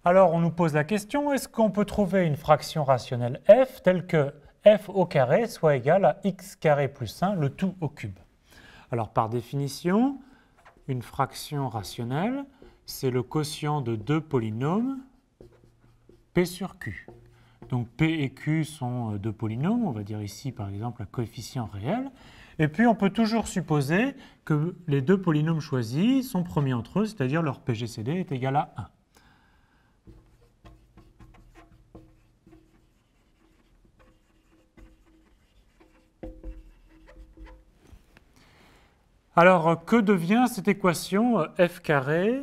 Alors, on nous pose la question, est-ce qu'on peut trouver une fraction rationnelle f telle que f au carré soit égal à x carré plus 1, le tout au cube? Alors, par définition, une fraction rationnelle, c'est le quotient de deux polynômes p sur q. Donc, p et q sont deux polynômes, on va dire ici, par exemple, un coefficient réel. Et puis, on peut toujours supposer que les deux polynômes choisis sont premiers entre eux, c'est-à-dire leur PGCD est égal à 1. Alors, que devient cette équation f carré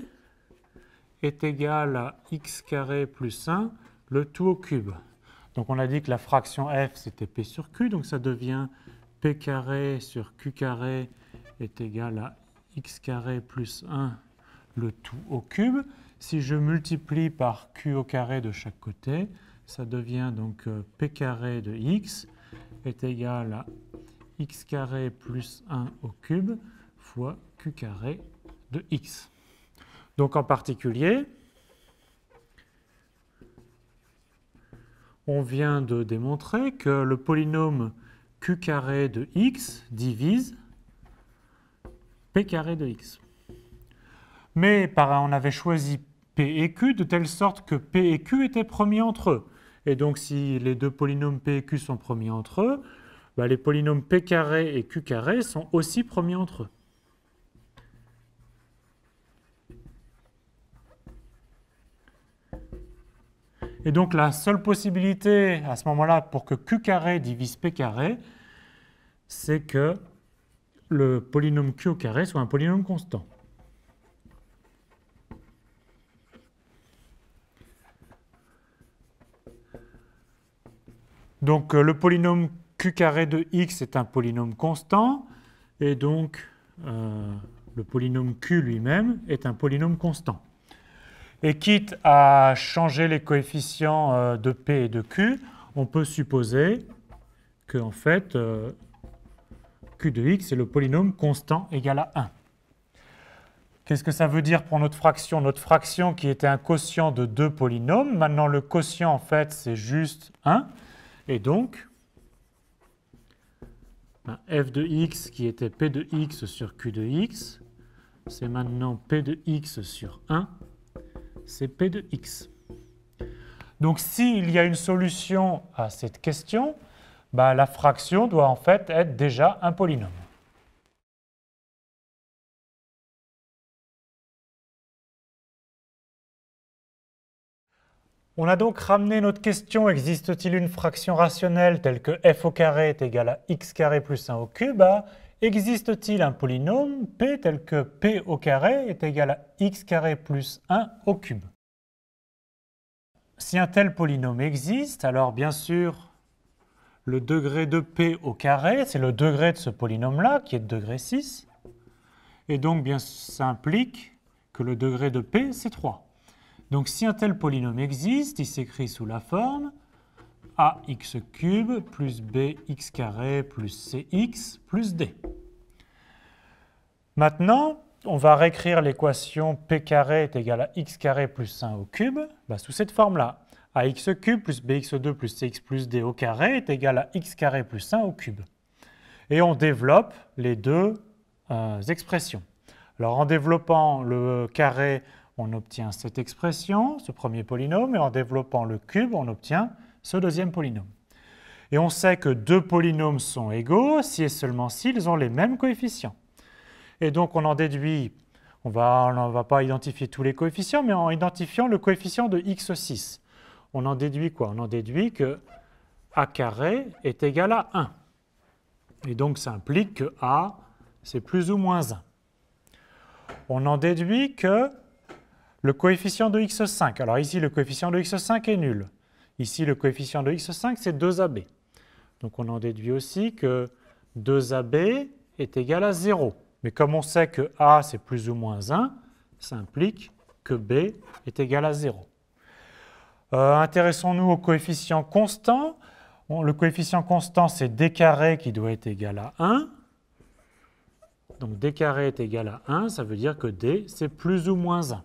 est égal à x carré plus 1, le tout au cube? Donc, on a dit que la fraction f, c'était p sur q, donc ça devient p carré sur q carré est égal à x carré plus 1, le tout au cube. Si je multiplie par q au carré de chaque côté, ça devient donc p carré de x est égal à x carré plus 1 au cube fois q carré de x. Donc en particulier, on vient de démontrer que le polynôme q carré de x divise p carré de x. Mais on avait choisi p et q de telle sorte que p et q étaient premiers entre eux. Et donc si les deux polynômes p et q sont premiers entre eux, les polynômes p carré et q carré sont aussi premiers entre eux. Et donc la seule possibilité à ce moment-là pour que q carré divise p carré, c'est que le polynôme q au carré soit un polynôme constant. Donc le polynôme q carré de x est un polynôme constant, et donc le polynôme q lui-même est un polynôme constant. Et quitte à changer les coefficients de p et de q, on peut supposer que en fait, q de x est le polynôme constant égal à 1. Qu'est-ce que ça veut dire pour notre fraction? Notre fraction qui était un quotient de deux polynômes, maintenant le quotient en fait c'est juste 1. Et donc, f de x qui était p de x sur q de x, c'est maintenant p de x sur 1. C'est p de x. Donc s'il y a une solution à cette question, la fraction doit en fait être déjà un polynôme. On a donc ramené notre question, existe-t-il une fraction rationnelle telle que f au carré est égal à x carré plus 1 au cube? Existe-t-il un polynôme p tel que p au carré est égal à x carré plus 1 au cube? Si un tel polynôme existe, alors bien sûr, le degré de p au carré, c'est le degré de ce polynôme-là, qui est de degré 6. Et donc, ça implique que le degré de p, c'est 3. Donc, si un tel polynôme existe, il s'écrit sous la forme ax cube plus bx carré plus cx plus d. Maintenant, on va réécrire l'équation p carré est égal à x carré plus 1 au cube sous cette forme-là. Ax cube plus bx2 plus cx plus d au carré est égal à x carré plus 1 au cube. Et on développe les deux expressions. Alors en développant le carré, on obtient cette expression, ce premier polynôme, et en développant le cube, on obtient ce deuxième polynôme. Et on sait que deux polynômes sont égaux si et seulement s'ils ont les mêmes coefficients. Et donc on en déduit, on ne va pas identifier tous les coefficients, mais en identifiant le coefficient de x6. On en déduit quoi? On en déduit que a carré est égal à 1. Et donc ça implique que a, c'est plus ou moins 1. On en déduit que le coefficient de x5, alors ici le coefficient de x5 est nul. Ici le coefficient de x5 c'est 2ab. Donc on en déduit aussi que 2ab est égal à 0. Mais comme on sait que a c'est plus ou moins 1, ça implique que b est égal à 0. Intéressons-nous au coefficient constant. Le coefficient constant, c'est d carré qui doit être égal à 1. Donc d carré est égal à 1, ça veut dire que d, c'est plus ou moins 1.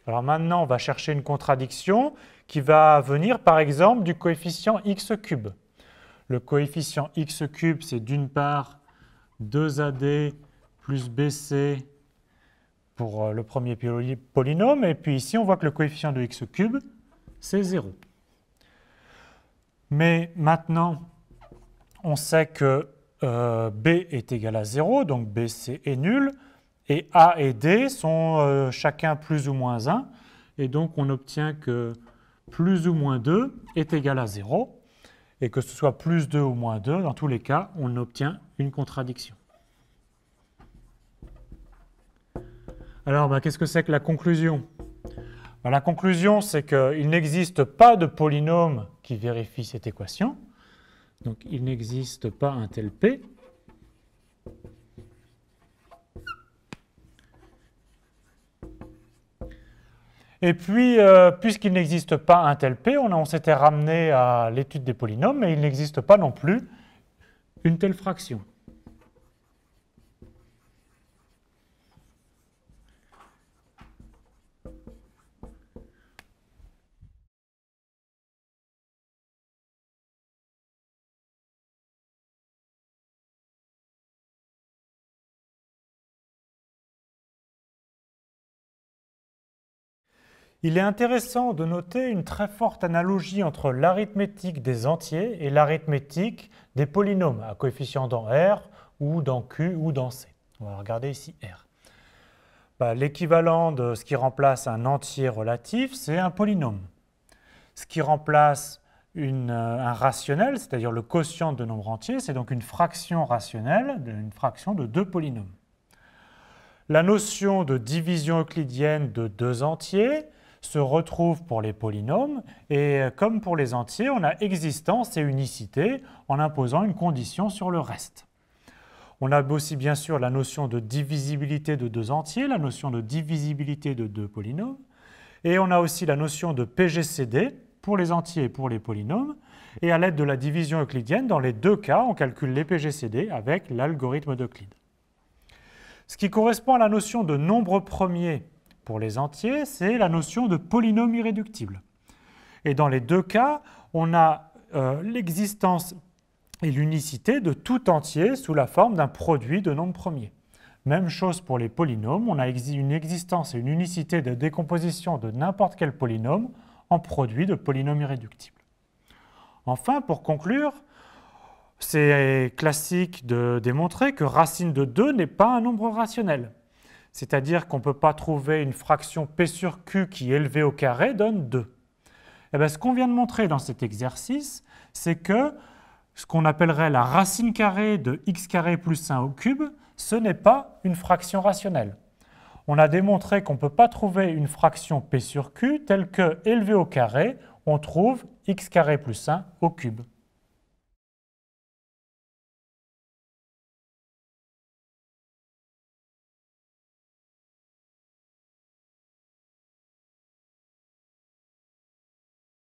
Alors maintenant, on va chercher une contradiction qui va venir par exemple du coefficient x cube. Le coefficient x cube, c'est d'une part 2AD plus BC pour le premier polynôme, et puis ici on voit que le coefficient de x cube, c'est 0. Mais maintenant, on sait que B est égal à 0, donc BC est nul, et A et D sont chacun plus ou moins 1, et donc on obtient que plus ou moins 2 est égal à 0, et que ce soit plus 2 ou moins 2, dans tous les cas, on obtient une contradiction. Alors, qu'est-ce que c'est que la conclusion? La conclusion, c'est qu'il n'existe pas de polynôme qui vérifie cette équation. Donc, il n'existe pas un tel P. Et puis, puisqu'il n'existe pas un tel P, on s'était ramené à l'étude des polynômes, mais il n'existe pas non plus une telle fraction. Il est intéressant de noter une très forte analogie entre l'arithmétique des entiers et l'arithmétique des polynômes à coefficient dans R ou dans Q ou dans C. On va regarder ici R. L'équivalent de ce qui remplace un entier relatif, c'est un polynôme. Ce qui remplace un rationnel, c'est-à-dire le quotient de nombres entiers, c'est donc une fraction rationnelle, une fraction de deux polynômes. La notion de division euclidienne de deux entiers se retrouve pour les polynômes, et comme pour les entiers, on a existence et unicité en imposant une condition sur le reste. On a aussi bien sûr la notion de divisibilité de deux entiers, la notion de divisibilité de deux polynômes, et on a aussi la notion de PGCD pour les entiers et pour les polynômes, et à l'aide de la division euclidienne, dans les deux cas, on calcule les PGCD avec l'algorithme d'Euclide. Ce qui correspond à la notion de nombre premier pour les entiers, c'est la notion de polynôme irréductible. Et dans les deux cas, on a l'existence et l'unicité de tout entier sous la forme d'un produit de nombres premiers. Même chose pour les polynômes, on a une existence et une unicité de décomposition de n'importe quel polynôme en produit de polynôme irréductible. Enfin, pour conclure, c'est classique de démontrer que racine de 2 n'est pas un nombre rationnel. C'est-à-dire qu'on ne peut pas trouver une fraction P sur Q qui, élevée au carré, donne 2. Et bien, ce qu'on vient de montrer dans cet exercice, c'est que ce qu'on appellerait la racine carrée de x carré plus 1 au cube, ce n'est pas une fraction rationnelle. On a démontré qu'on ne peut pas trouver une fraction P sur Q telle que, élevée au carré, on trouve x carré plus 1 au cube.